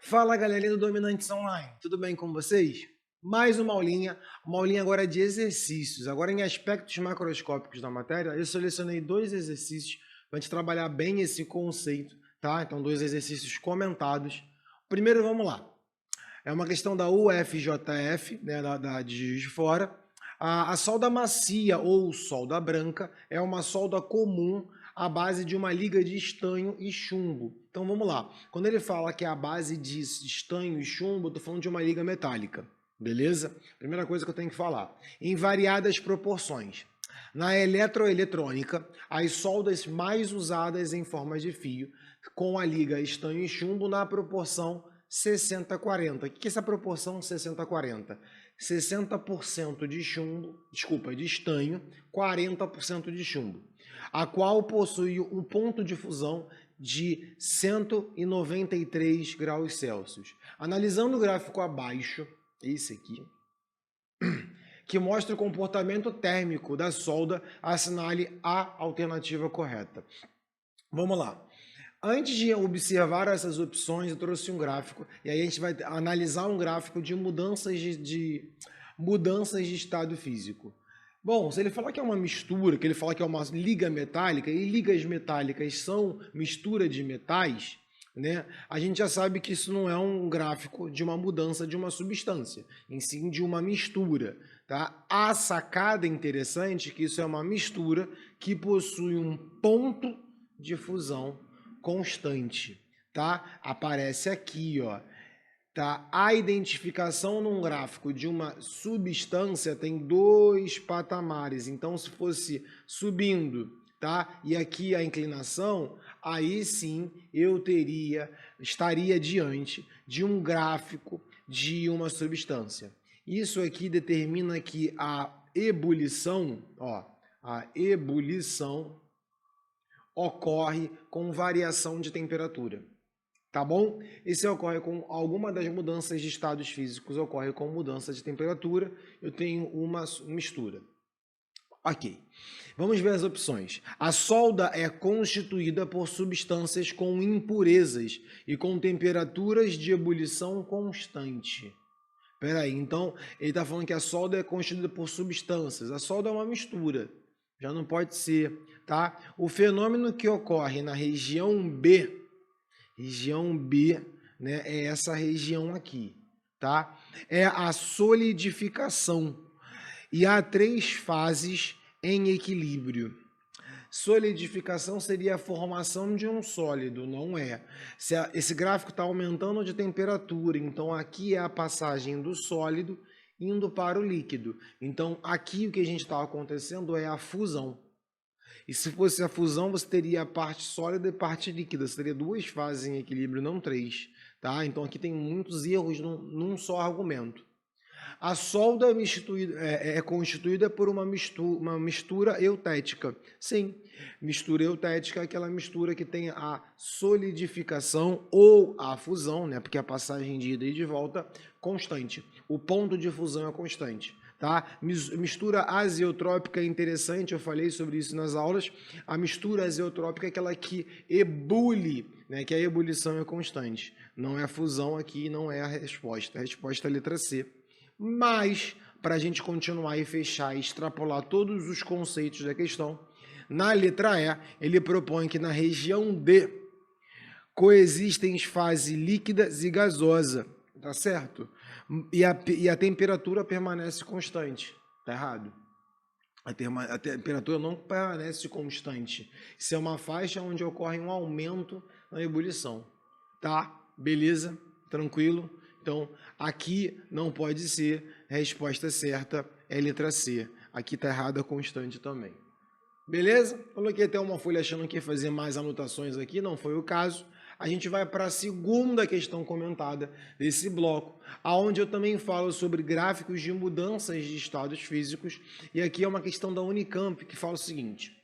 Fala galerinha do Dominantes Online, tudo bem com vocês? Mais uma aulinha agora de exercícios. Agora em aspectos macroscópicos da matéria, eu selecionei dois exercícios para a gente trabalhar bem esse conceito, tá? Então, dois exercícios comentados. Primeiro, vamos lá. É uma questão da UFJF, né, de Juiz de Fora. A solda macia ou solda branca é uma solda comum à base de uma liga de estanho e chumbo. Então vamos lá. Quando ele fala que é a base de estanho e chumbo, eu estou falando de uma liga metálica. Beleza? Primeira coisa que eu tenho que falar. Em variadas proporções. Na eletroeletrônica, as soldas mais usadas em forma de fio, com a liga estanho e chumbo na proporção 60-40. O que é essa proporção 60-40? 60% de chumbo, de estanho, 40% de chumbo, a qual possui um ponto de fusão de 193 graus Celsius. Analisando o gráfico abaixo, esse aqui, que mostra o comportamento térmico da solda, assinale a alternativa correta. Vamos lá. Antes de observar essas opções, eu trouxe um gráfico, e aí a gente vai analisar um gráfico de mudanças de estado físico. Bom, se ele falar que é uma mistura, que ele fala que é uma liga metálica, e ligas metálicas são mistura de metais, né? A gente já sabe que isso não é um gráfico de uma mudança de uma substância, em sim de uma mistura, tá? A sacada interessante é que isso é uma mistura que possui um ponto de fusão constante, tá? Aparece aqui, ó. Tá? A identificação num gráfico de uma substância tem dois patamares. Então, se fosse subindo, tá? E aqui a inclinação, aí sim eu estaria diante de um gráfico de uma substância. Isso aqui determina que a ebulição ocorre com variação de temperatura, tá bom? Esse ocorre com alguma das mudanças de estados físicos, ocorre com mudança de temperatura, eu tenho uma mistura. Ok, vamos ver as opções. A solda é constituída por substâncias com impurezas e com temperaturas de ebulição constante. Peraí, então ele está falando que a solda é constituída por substâncias. A solda é uma mistura, já não pode ser, tá? O fenômeno que ocorre na região B, né, é essa região aqui, tá? É a solidificação. E há três fases em equilíbrio. Solidificação seria a formação de um sólido, não é? Esse gráfico está aumentando de temperatura, então aqui é a passagem do sólido indo para o líquido. Então aqui o que a gente está acontecendo é a fusão. E se fosse a fusão, você teria a parte sólida e a parte líquida. Você teria duas fases em equilíbrio, não três. Tá? Então aqui tem muitos erros num só argumento. A solda é constituída por uma mistura eutética. Sim, mistura eutética é aquela mistura que tem a solidificação ou a fusão, né? Porque a passagem de ida e de volta constante. O ponto de fusão é constante. Tá? Mistura azeotrópica é interessante, eu falei sobre isso nas aulas. A mistura azeotrópica é aquela que ebule, né? Que a ebulição é constante. Não é a fusão aqui, não é a resposta. A resposta é a letra C. Mas, para a gente continuar e fechar e extrapolar todos os conceitos da questão, na letra E, ele propõe que na região D coexistem fases líquidas e gasosa, tá certo? E a temperatura permanece constante, tá errado? A temperatura não permanece constante. Isso é uma faixa onde ocorre um aumento na ebulição, tá? Beleza? Tranquilo? Então, aqui não pode ser, a resposta certa é letra C. Aqui está errada, constante também. Beleza? Coloquei até uma folha achando que ia fazer mais anotações aqui, não foi o caso. A gente vai para a segunda questão comentada desse bloco, aonde eu também falo sobre gráficos de mudanças de estados físicos, e aqui é uma questão da Unicamp, que fala o seguinte: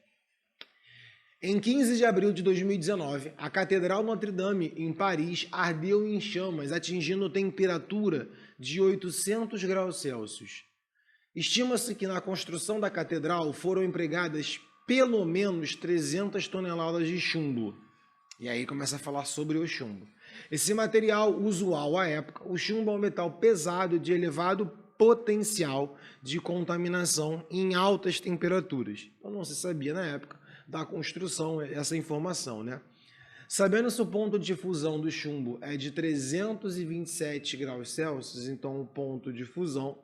em 15 de abril de 2019, a Catedral Notre-Dame, em Paris, ardeu em chamas, atingindo temperatura de 800 graus Celsius. Estima-se que na construção da catedral foram empregadas pelo menos 300 toneladas de chumbo. E aí começa a falar sobre o chumbo. Esse material usual à época, o chumbo é um metal pesado de elevado potencial de contaminação em altas temperaturas. Então não se sabia na época da construção essa informação, né? Sabendo-se o ponto de fusão do chumbo é de 327 graus Celsius, então o ponto de fusão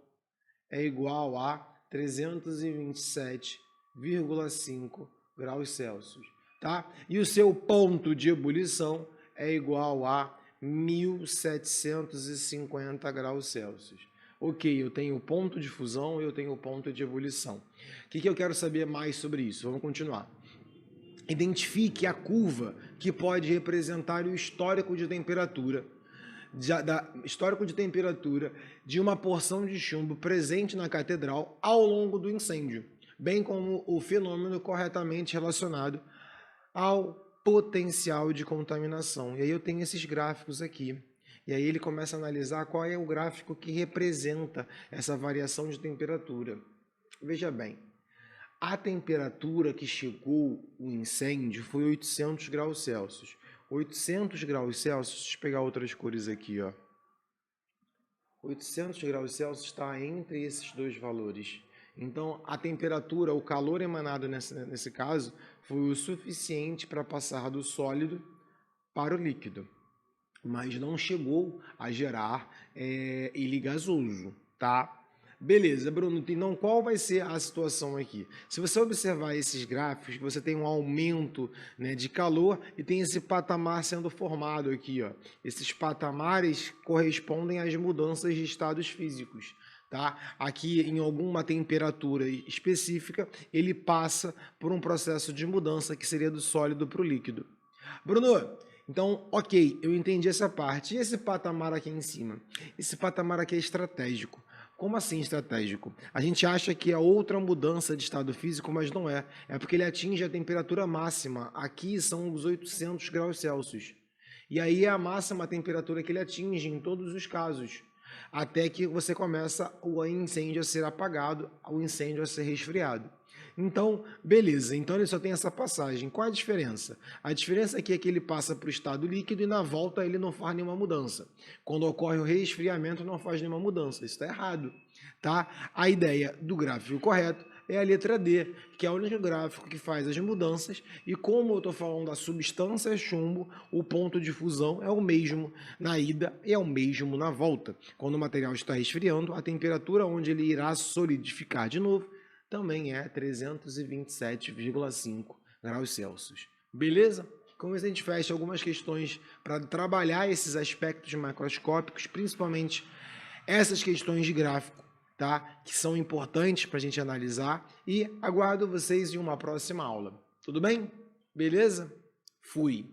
é igual a 327,5 graus Celsius, tá? E o seu ponto de ebulição é igual a 1750 graus Celsius. Ok, eu tenho o ponto de fusão e eu tenho o ponto de ebulição. O que eu quero saber mais sobre isso? Vamos continuar. Identifique a curva que pode representar o histórico de temperatura de uma porção de chumbo presente na catedral ao longo do incêndio, bem como o fenômeno corretamente relacionado ao potencial de contaminação. E aí eu tenho esses gráficos aqui. E aí ele começa a analisar qual é o gráfico que representa essa variação de temperatura. Veja bem, a temperatura que chegou o incêndio foi 800 graus Celsius. 800 graus Celsius, deixa eu pegar outras cores aqui, ó. 800 graus Celsius está entre esses dois valores. Então, a temperatura, o calor emanado nesse caso, foi o suficiente para passar do sólido para o líquido, mas não chegou a gerar ele gasoso, tá? Beleza, Bruno, então qual vai ser a situação aqui? Se você observar esses gráficos, você tem um aumento, né, de calor e tem esse patamar sendo formado aqui, ó. Esses patamares correspondem às mudanças de estados físicos, tá? Aqui, em alguma temperatura específica, ele passa por um processo de mudança que seria do sólido para o líquido. Bruno, então, ok, eu entendi essa parte. E esse patamar aqui em cima? Esse patamar aqui é estratégico. Como assim estratégico? A gente acha que é outra mudança de estado físico, mas não é. É porque ele atinge a temperatura máxima. Aqui são os 800 graus Celsius. E aí é a máxima temperatura que ele atinge em todos os casos. Até que você começa o incêndio a ser apagado, o incêndio a ser resfriado. Então, beleza, então ele só tem essa passagem. Qual a diferença? A diferença aqui é que ele passa para o estado líquido e na volta ele não faz nenhuma mudança. Quando ocorre o resfriamento, não faz nenhuma mudança. Isso está errado, tá? A ideia do gráfico correto é a letra D, que é o único gráfico que faz as mudanças, e como eu estou falando da substância chumbo, o ponto de fusão é o mesmo na ida e é o mesmo na volta. Quando o material está resfriando, a temperatura onde ele irá solidificar de novo também é 327,5 graus Celsius. Beleza? Com isso a gente fecha algumas questões para trabalhar esses aspectos macroscópicos, principalmente essas questões de gráfico, tá? Que são importantes para a gente analisar, e aguardo vocês em uma próxima aula. Tudo bem? Beleza? Fui!